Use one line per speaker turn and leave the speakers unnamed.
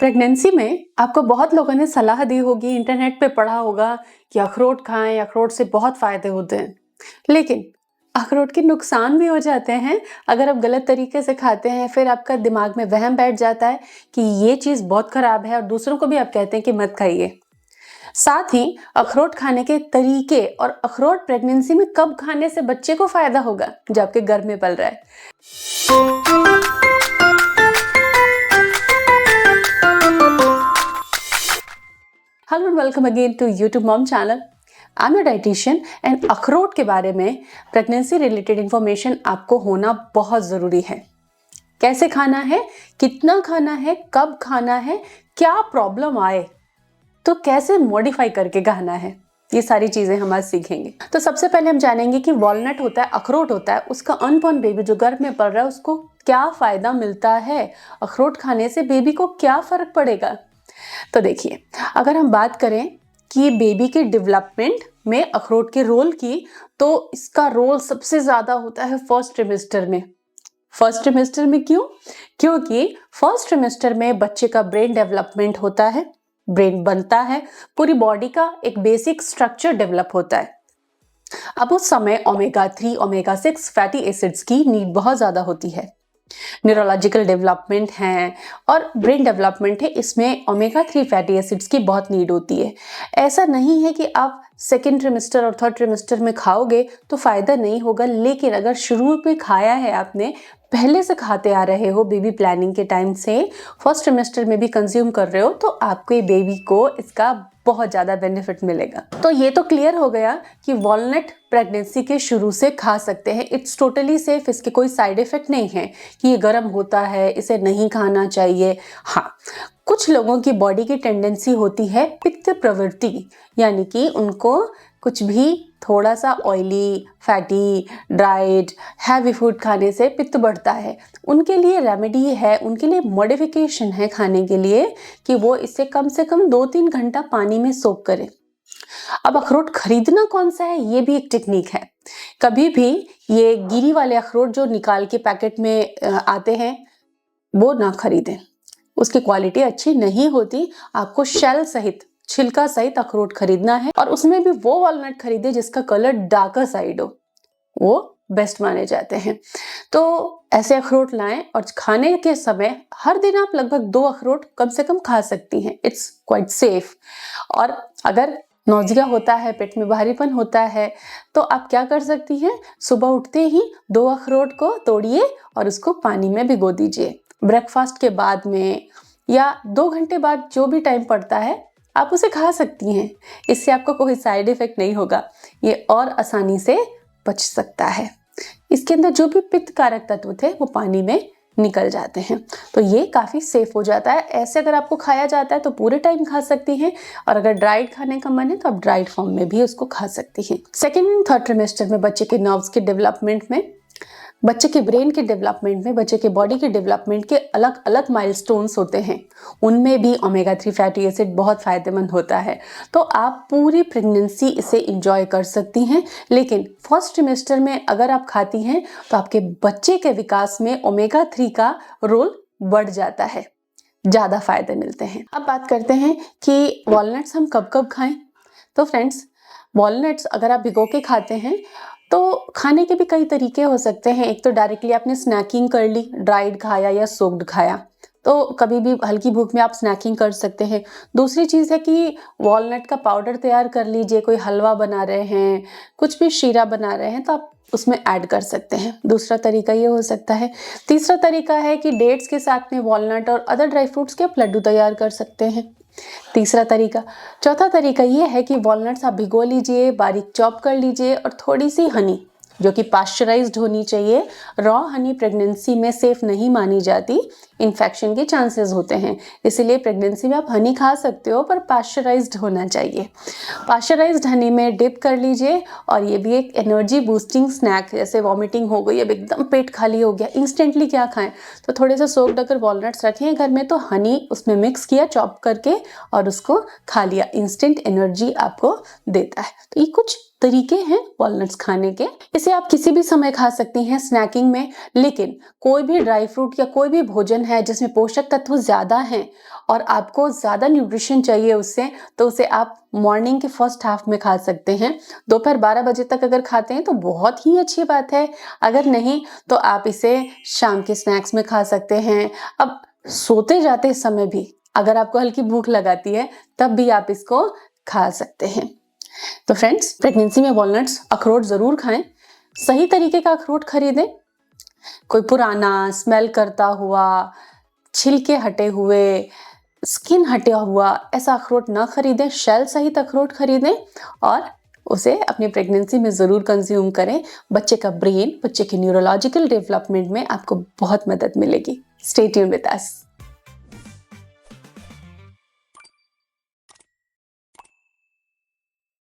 Pregnancy में आपको बहुत लोगों ने सलाह दी होगी, इंटरनेट पे पढ़ा होगा कि अखरोट खाएं, अखरोट से बहुत फायदे होते हैं। लेकिन अखरोट के नुकसान भी हो जाते हैं अगर आप गलत तरीके से खाते हैं। फिर आपका दिमाग में वहम बैठ जाता है कि ये चीज़ बहुत खराब है और दूसरों को भी आप कहते हैं कि मत खाइए। साथ ही अखरोट खाने के तरीके और अखरोट प्रेगनेंसी में कब खाने से बच्चे को फायदा होगा जो आपके घर में पल रहा है। Hello and welcome again to YouTube mom channel. I am a dietitian and अखरोट के बारे में प्रेगनेंसी रिलेटेड इंफॉर्मेशन आपको होना बहुत ज़रूरी है। कैसे खाना है, कितना खाना है, कब खाना है, क्या प्रॉब्लम आए तो कैसे मॉडिफाई करके खाना है, ये सारी चीज़ें हम आज सीखेंगे। तो सबसे पहले हम जानेंगे कि वॉलनट होता है, अखरोट होता है, उसका अनबॉर्न बेबी जो गर्भ में पल रहा है उसको क्या फ़ायदा मिलता है, अखरोट खाने से बेबी को क्या फ़र्क पड़ेगा। तो देखिए, अगर हम बात करें कि बेबी के डेवलपमेंट में अखरोट के रोल की, तो इसका रोल सबसे ज़्यादा होता है फर्स्ट ट्रिमेस्टर में। फर्स्ट ट्रिमेस्टर में क्यों? क्योंकि फर्स्ट ट्रिमेस्टर में बच्चे का ब्रेन डेवलपमेंट होता है, ब्रेन बनता है, पूरी बॉडी का एक बेसिक स्ट्रक्चर डेवलप होता है। अब उस समय ओमेगा 3, ओमेगा 6 फैटी एसिड्स की नीड बहुत ज़्यादा होती है। न्यूरोलॉजिकल डेवलपमेंट है और ब्रेन डेवलपमेंट है, इसमें ओमेगा 3 फैटी एसिड्स की बहुत नीड होती है। ऐसा नहीं है कि आप सेकेंड ट्रिमेस्टर और थर्ड ट्रिमेस्टर में खाओगे तो फ़ायदा नहीं होगा, लेकिन अगर शुरू में खाया है, आपने पहले से खाते आ रहे हो, बेबी प्लानिंग के टाइम से फर्स्ट ट्रिमेस्टर में भी कंज्यूम कर रहे हो, तो आपके बेबी को इसका बहुत ज़्यादा बेनिफिट मिलेगा। तो ये तो क्लियर हो गया कि वॉलनट प्रेगनेंसी के शुरू से खा सकते हैं, इट्स टोटली सेफ, इसके कोई साइड इफेक्ट नहीं है कि ये गर्म होता है, इसे नहीं खाना चाहिए। हाँ, कुछ लोगों की बॉडी की टेंडेंसी होती है पित्त प्रवृत्ति, यानी कि उनको कुछ भी थोड़ा सा oily, fatty, dried, heavy food खाने से पित्त बढ़ता है। उनके लिए रेमेडी है, उनके लिए मॉडिफिकेशन है खाने के लिए कि वो इसे कम से कम 2-3 घंटा पानी में सोक करें। अब अखरोट खरीदना कौन सा है, ये भी एक टेक्निक है। कभी भी ये गिरी वाले अखरोट जो निकाल के पैकेट में आते हैं वो ना खरीदें, उसकी क्वालिटी अच्छी नहीं होती। आपको शेल सहित, छिलका सहित अखरोट खरीदना है और उसमें भी वो वॉलनट खरीदे जिसका कलर डार्कर साइड हो, वो बेस्ट माने जाते हैं। तो ऐसे अखरोट लाएं और खाने के समय हर दिन आप लगभग 2 अखरोट कम से कम खा सकती हैं, इट्स क्वाइट सेफ। और अगर नौजिया होता है, पेट में भारीपन होता है, तो आप क्या कर सकती हैं, सुबह उठते ही 2 अखरोट को तोड़िए और उसको पानी में भिगो दीजिए। ब्रेकफास्ट के बाद में या 2 घंटे बाद, जो भी टाइम पड़ता है, आप उसे खा सकती हैं। इससे आपको कोई साइड इफेक्ट नहीं होगा, ये और आसानी से पच सकता है। इसके अंदर जो भी पित्त कारक तत्व थे वो पानी में निकल जाते हैं, तो ये काफ़ी सेफ हो जाता है। ऐसे अगर आपको खाया जाता है तो पूरे टाइम खा सकती हैं, और अगर ड्राइड खाने का मन है तो आप ड्राइड फॉर्म में भी उसको खा सकती हैं। सेकेंड एंड थर्ड ट्रिमेस्टर में बच्चे के नर्व्स के डेवलपमेंट में, बच्चे के ब्रेन के डेवलपमेंट में, बच्चे के बॉडी के डेवलपमेंट के अलग अलग माइलस्टोन्स होते हैं, उनमें भी ओमेगा 3 फैटी एसिड बहुत फ़ायदेमंद होता है। तो आप पूरी प्रेगनेंसी इसे इंजॉय कर सकती हैं, लेकिन फर्स्ट ट्रिमेस्टर में अगर आप खाती हैं तो आपके बच्चे के विकास में ओमेगा 3 का रोल बढ़ जाता है, ज़्यादा फ़ायदे मिलते हैं। अब बात करते हैं कि वॉलनट्स हम कब कब खाएं। तो फ्रेंड्स, वॉलनट्स अगर आप भिगो के खाते हैं तो खाने के भी कई तरीके हो सकते हैं। एक तो डायरेक्टली आपने स्नैकिंग कर ली, ड्राइड खाया या सोक्ड खाया, तो कभी भी हल्की भूख में आप स्नैकिंग कर सकते हैं। दूसरी चीज़ है कि वॉलनट का पाउडर तैयार कर लीजिए, कोई हलवा बना रहे हैं, कुछ भी शीरा बना रहे हैं तो आप उसमें ऐड कर सकते हैं। दूसरा तरीका ये हो सकता है। तीसरा तरीका है कि डेट्स के साथ में वॉलनट और अदर ड्राई फ्रूट्स के आप लड्डू तैयार कर सकते हैं, तीसरा तरीका। चौथा तरीका ये है कि वॉलनट्स आप भिगो लीजिए, बारीक चॉप कर लीजिए और थोड़ी सी हनी, जो कि पाश्चराइज्ड होनी चाहिए। रॉ हनी प्रेगनेंसी में सेफ नहीं मानी जाती, इन्फेक्शन के चांसेस होते हैं, इसीलिए प्रेगनेंसी में आप हनी खा सकते हो पर पाश्चराइज्ड होना चाहिए। पाश्चराइज्ड हनी में डिप कर लीजिए, और ये भी एक एनर्जी बूस्टिंग स्नैक, जैसे वॉमिटिंग हो गई, अब एकदम पेट खाली हो गया, इंस्टेंटली क्या खाएं, तो थोड़े से सोक्ड अगर वॉलनट्स रखें घर में तो हनी उसमें मिक्स किया चॉप करके और उसको खा लिया, इंस्टेंट एनर्जी आपको देता है। तो ये कुछ तरीके हैं वॉलनट्स खाने के। इसे आप किसी भी समय खा सकती हैं स्नैकिंग में, लेकिन कोई भी ड्राई फ्रूट या कोई भी भोजन है जिसमें पोषक तत्व ज्यादा हैं और आपको ज्यादा न्यूट्रिशन चाहिए उससे, तो उसे आप मॉर्निंग के फर्स्ट हाफ में खा सकते हैं। दोपहर 12 बजे तक अगर खाते हैं तो बहुत ही अच्छी बात है, अगर नहीं तो आप इसे शाम के स्नैक्स में खा सकते हैं। अब सोते जाते समय भी अगर आपको हल्की भूख लगाती है तब भी आप इसको खा सकते हैं। तो फ्रेंड्स, प्रेगनेंसी में वॉलनट्स, अखरोट जरूर खाएं। सही तरीके का अखरोट खरीदें। कोई पुराना, स्मेल करता हुआ, छिलके हटे हुए, स्किन हटा हुआ ऐसा अखरोट ना खरीदें। शेल सहित अखरोट खरीदें और उसे अपनी प्रेगनेंसी में जरूर कंज्यूम करें। बच्चे का ब्रेन, बच्चे के न्यूरोलॉजिकल डेवलपमेंट में आपको बहुत मदद मिलेगी। Stay tuned with us.